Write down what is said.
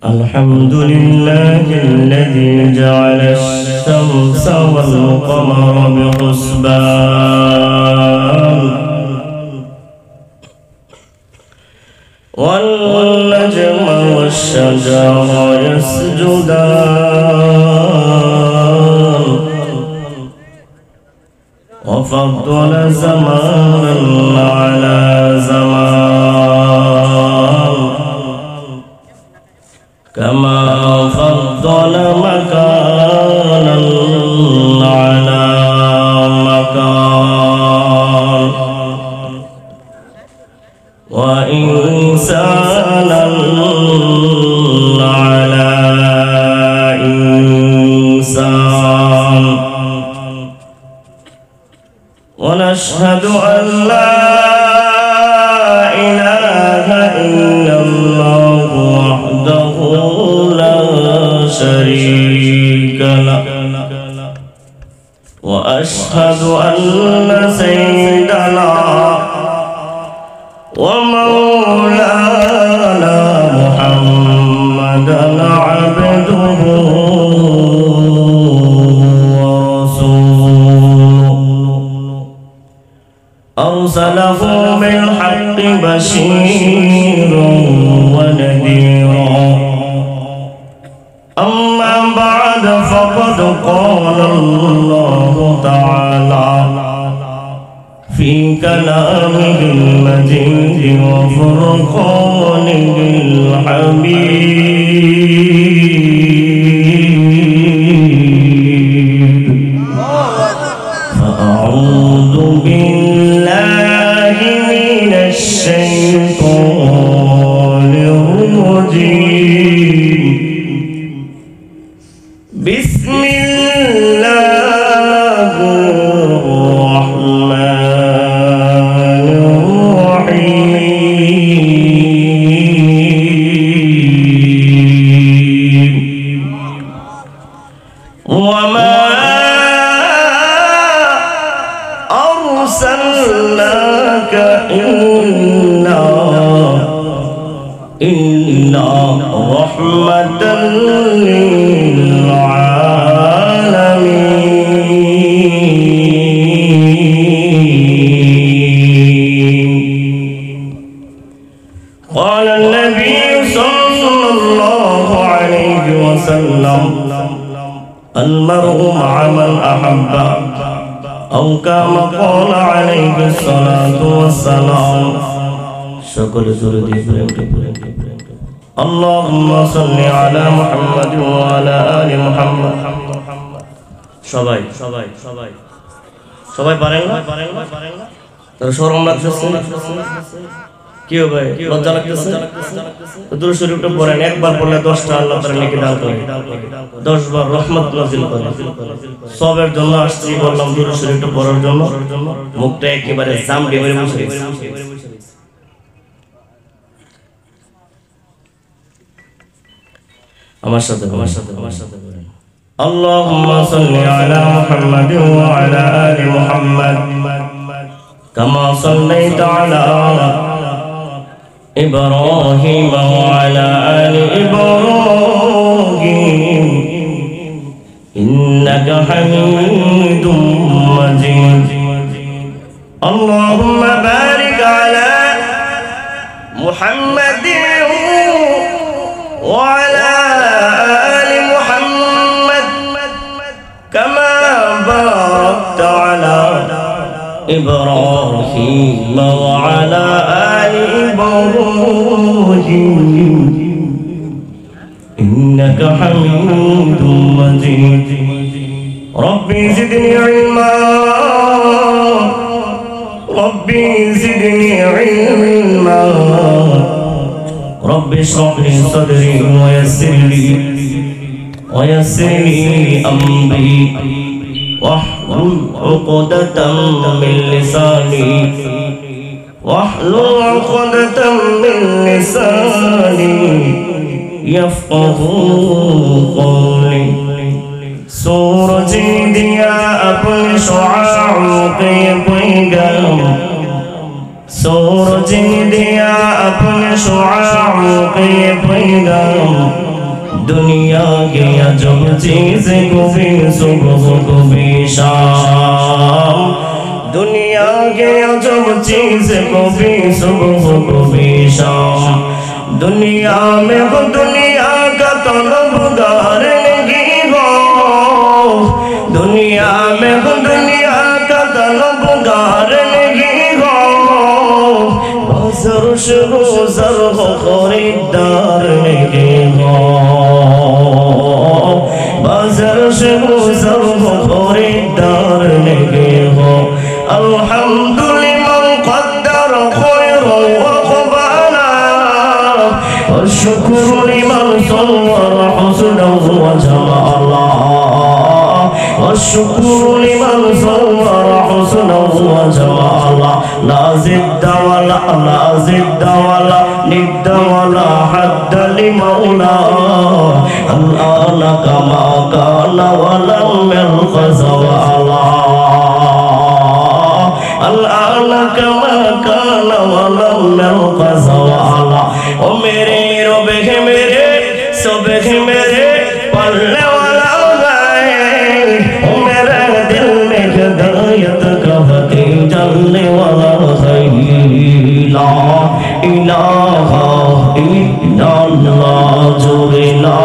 الحمد لله الذي جعل الشمس والقمر بحسبان والنجم والشجر يسجدان وفضل زمانا على زمان كما فضل مكانا على مكان وإنسانا على إنسان ونشهد أن لا إله إلا الله وحده لا شريك له وأشهد أن سيدنا ومولانا محمدا عبده ورسوله أرسله بالحق بشيرا ونذيرا أما بعد فقد قال الله تعالى في كلامه المجيد وفرقانه الحميد فأعوذ بالله من الشيطان الرجيم بسم الله الرحمن الرحيم وما أرسلناك إلا رحمة للعالمين قال النبي صلى الله عليه وسلم المرء مع من أحب أو كما قال عليه الصلاة والسلام شكر زردي اللهم صل على محمد وعلى آل محمد সবাই সবাই সবাই সবাই পারেন না তার শরম লাগতেছে কি হবে লজ্জা লাগতেছে তো দুরূদ শরীফটা পড়েন একবার পড়লে 10টা আল্লাহ তাআলা নেকি দান করে 10 বার রহমত নাযিল করে সবের জন্য আসছি বললাম দুরূদ শরীফটা পড়ার জন্য মুখটা একেবারে জাম দিয়ে মেরে বসে আমার সাথে বলেন আল্লাহুম্মা সাল্লি আলা মুহাম্মাদিন ওয়া আলা আলি মুহাম্মাদ কামা সাল্লাইতা আলা ইব্রাহিম ওয়া আলা আলি ইব্রাহিম ইন্নাকা হামিদুম মাজিদ আল্লাহুম্মা বারিক আলা মুহাম্মাদিন ওয়া আলা আলি মুহাম্মাদ কামা বারাকতা আলা إبراهيم وعلى آل إبراهيم إنك حميد مجيد ربي زدني علما ربي زدني علما ربي اشرح لي صدري ويسر لي أمري واحلل عقدة من لساني يفقه قولي सूरज दिया अपने शुआओं के पैगाम सूरज दिया अपने शुआओं के पैगाम दुनिया के अजब चीज को भी सुबह को भी शाम दुनिया के अजब चीज को भी सुबह को भी शाम दुनिया में हो दुनिया का तलबगार नहीं हो दुनिया में हो दुनिया का तलबगार नहीं हो बसर गुजर हो खरीदार नहीं हो बसर गुजर हो खरीदार नहीं हो अल्हम्दुलिल्लाह क़द्दर खैरा व क़बाला والشكر لمن صور حسنا وجمالا والشكر لمن صور حسنا وجمالا لا زد ولا ند ولا حد لمولا الآن كما كان ولم يلق زوالا الآن كما كان ولم يلق زوالا ओ मेरे रोबे है मेरे सोबे है मेरे पढ़ने वाला है ओ मेरे दिल में हिदायत का हकी जलने वाला है ला इलाहा इल्लल्लाह जो ला